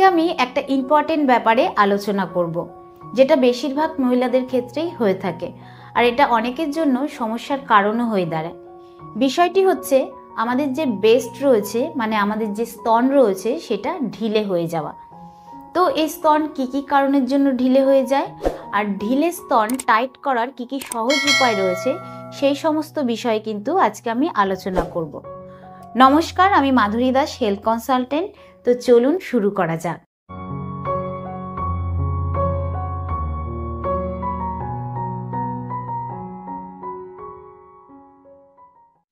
আজকে আমি একটা ইম্পর্টেন্ট ব্যাপারে আলোচনা করব, যেটা বেশিরভাগ মহিলাদের ক্ষেত্রেই হয়ে থাকে আর এটা অনেকের জন্য সমস্যার কারণও হয়ে দাঁড়ায়। বিষয়টি হচ্ছে আমাদের যে ব্রেস্ট রয়েছে, মানে আমাদের যে স্তন রয়েছে, সেটা ঢিলে হয়ে যাওয়া। তো এই স্তন কি কারণের জন্য ঢিলে হয়ে যায় আর ঢিলে স্তন টাইট করার কি সহজ উপায় রয়েছে, সেই সমস্ত বিষয়ে কিন্তু আজকে আমি আলোচনা করব। নমস্কার, আমি মাধুরী দাস, হেলথ কনসালটেন্ট। তো চলুন শুরু করা যাক।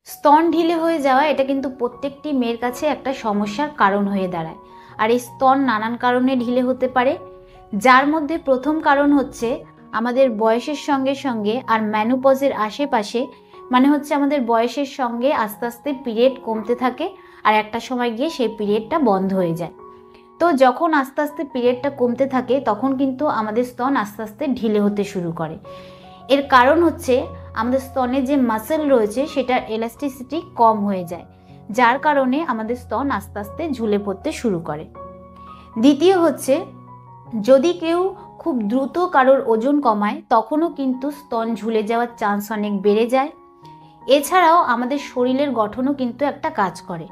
স্তন ঢিলে হয়ে যাওয়া এটা কিন্তু প্রত্যেকটি মেয়ের কাছে একটা সমস্যার কারণ হয়ে দাঁড়ায়। আর এই স্তন নানান কারণে ঢিলে হতে পারে, যার মধ্যে প্রথম কারণ হচ্ছে আমাদের বয়সের সঙ্গে সঙ্গে আর ম্যানোপজের আশেপাশে, মানে হচ্ছে আমাদের বয়সের সঙ্গে আস্তে আস্তে পিরিয়ড কমতে থাকে আর একটা সময় গিয়ে সেই পিরিয়ডটা বন্ধ হয়ে যায়। তো যখন আস্তে আস্তে পিরিয়ডটা কমতে থাকে তখন কিন্তু আমাদের স্তন আস্তে আস্তে ঢিলে হতে শুরু করে। এর কারণ হচ্ছে আমাদের স্তনে যে মাসেল রয়েছে সেটার এলাস্টিসিটি কম হয়ে যায়, যার কারণে আমাদের স্তন আস্তে আস্তে ঝুলে পড়তে শুরু করে। দ্বিতীয় হচ্ছে, যদি কেউ খুব দ্রুত কারোর ওজন কমায় তখনও কিন্তু স্তন ঝুলে যাওয়ার চান্স অনেক বেড়ে যায়। এছাড়াও আমাদের শরীরের গঠনও কিন্তু একটা কাজ করে।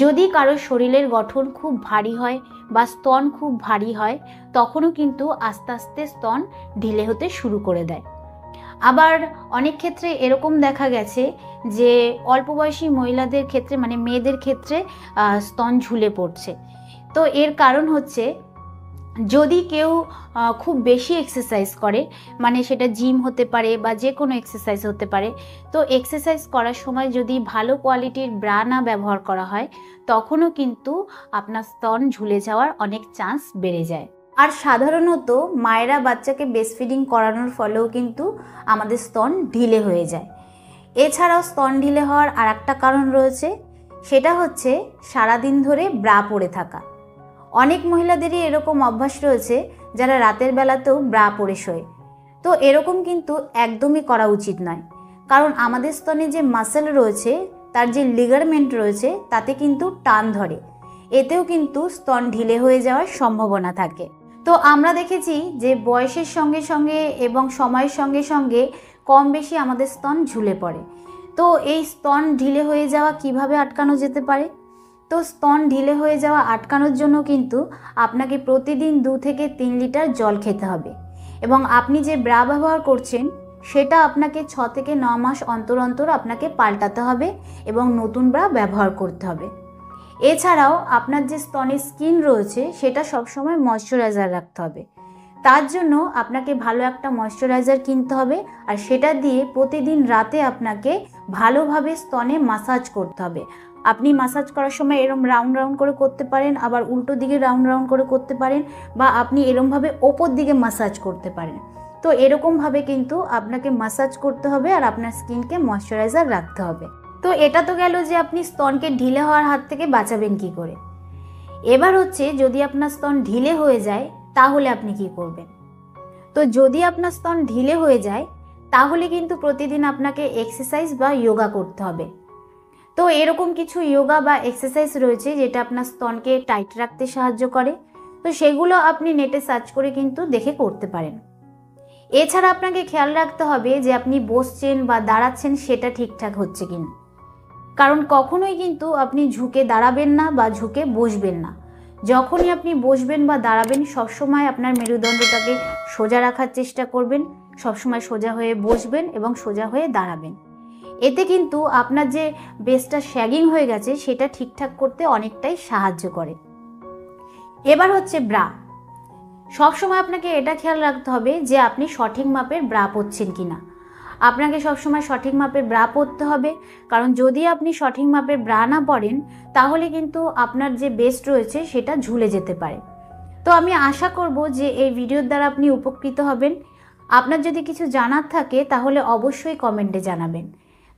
যদি কারোর শরীরের গঠন খুব ভারী হয় বা স্তন খুব ভারী হয় তখনও কিন্তু আস্তে আস্তে স্তন ঢিলে হতে শুরু করে দেয়। আবার অনেক ক্ষেত্রে এরকম দেখা গেছে যে অল্প বয়সী মহিলাদের ক্ষেত্রে, মানে মেয়েদের ক্ষেত্রে স্তন ঝুলে পড়ছে। তো এর কারণ হচ্ছে, যদি কেউ খুব বেশি এক্সারসাইজ করে, মানে সেটা জিম হতে পারে বা যে কোনো এক্সারসাইজ হতে পারে, তো এক্সারসাইজ করার সময় যদি ভালো কোয়ালিটির ব্রা না ব্যবহার করা হয় তখনও কিন্তু আপনার স্তন ঝুলে যাওয়ার অনেক চান্স বেড়ে যায়। আর সাধারণত মায়েরা বাচ্চাকে ব্রেস্ট ফিডিং করানোর ফলেও কিন্তু আমাদের স্তন ঢিলে হয়ে যায়। এছাড়াও স্তন ঢিলে হওয়ার আর একটা কারণ রয়েছে, সেটা হচ্ছে সারাদিন ধরে ব্রা পরে থাকা। অনেক মহিলাদেরই এরকম অভ্যাস রয়েছে যারা রাতের বেলাতেও ব্রা পরে শোয়। তো এরকম কিন্তু একদমই করা উচিত নয়, কারণ আমাদের স্তনে যে মাসেল রয়েছে, তার যে লিগারমেন্ট রয়েছে, তাতে কিন্তু টান ধরে, এতেও কিন্তু স্তন ঢিলে হয়ে যাওয়ার সম্ভাবনা থাকে। তো আমরা দেখেছি যে বয়সের সঙ্গে সঙ্গে এবং সময়ের সঙ্গে সঙ্গে কম বেশি আমাদের স্তন ঝুলে পড়ে। তো এই স্তন ঢিলে হয়ে যাওয়া কিভাবে আটকানো যেতে পারে? তো স্তন ঢিলে হয়ে যাওয়া আটকানোর জন্য কিন্তু আপনাকে প্রতিদিন 2 থেকে 3 লিটার জল খেতে হবে এবং আপনি যে ব্রা ব্যবহার করছেন সেটা আপনাকে 6 থেকে 9 মাস অন্তর অন্তর আপনাকে পাল্টাতে হবে এবং নতুন ব্রা ব্যবহার করতে হবে। এছাড়াও আপনার যে স্তনের স্কিন রয়েছে সেটা সবসময় ময়শ্চারাইজার রাখতে হবে। তার জন্য আপনাকে ভালো একটা ময়শ্চারাইজার কিনতে হবে আর সেটা দিয়ে প্রতিদিন রাতে আপনাকে ভালোভাবে স্তনে মাসাজ করতে হবে। আপনি মাসাজ করার সময় এরম রাউন্ড রাউন্ড করে করতে পারেন, আবার উল্টো দিকে রাউন্ড রাউন্ড করে করতে পারেন, বা আপনি এরমভাবে ওপর দিকে মাসাজ করতে পারেন। তো এরকমভাবে কিন্তু আপনাকে মাসাজ করতে হবে আর আপনার স্কিনকে ময়শ্চারাইজার রাখতে হবে। তো এটা তো গেল যে আপনি স্তনকে ঢিলে হওয়ার হাত থেকে বাঁচাবেন কি করে। এবার হচ্ছে, যদি আপনার স্তন ঢিলে হয়ে যায় তাহলে আপনি কি করবেন? তো যদি আপনার স্তন ঢিলে হয়ে যায় তাহলে কিন্তু প্রতিদিন আপনাকে এক্সারসাইজ বা যোগা করতে হবে। তো এরকম কিছু যোগা বা এক্সারসাইজ রয়েছে যেটা আপনার স্তনকে টাইট রাখতে সাহায্য করে। তো সেগুলো আপনি নেটে সার্চ করে কিন্তু দেখে করতে পারেন। এছাড়া আপনাকে খেয়াল রাখতে হবে যে আপনি বসছেন বা দাঁড়াচ্ছেন সেটা ঠিকঠাক হচ্ছে কিনা, কারণ কখনোই কিন্তু আপনি ঝুঁকে দাঁড়াবেন না বা ঝুঁকে বসবেন না। যখনই আপনি বসবেন বা দাঁড়াবেন সবসময় আপনার মেরুদণ্ডটাকে সোজা রাখার চেষ্টা করবেন, সবসময় সোজা হয়ে বসবেন এবং সোজা হয়ে দাঁড়াবেন। এতে কিন্তু আপনার যে বেসটা শ্যাগিং হয়ে গেছে সেটা ঠিকঠাক করতে অনেকটাই সাহায্য করে। এবার হচ্ছে ব্রা। সবসময় আপনাকে এটা খেয়াল রাখতে হবে যে আপনি সঠিক মাপের ব্রা পরছেন কিনা। আপনাকে সবসময় সঠিক মাপের ব্রা পরতে হবে, কারণ যদি আপনি সঠিক মাপের ব্রা না পরেন তাহলে কিন্তু আপনার যে বেস্ট রয়েছে সেটা ঝুলে যেতে পারে। তো আমি আশা করব যে এই ভিডিওর দ্বারা আপনি উপকৃত হবেন। আপনার যদি কিছু জানার থাকে তাহলে অবশ্যই কমেন্টে জানাবেন।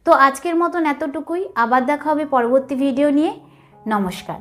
তো আজকের মতন এতটুকুই, আবার দেখা হবে পরবর্তী ভিডিও নিয়ে। নমস্কার।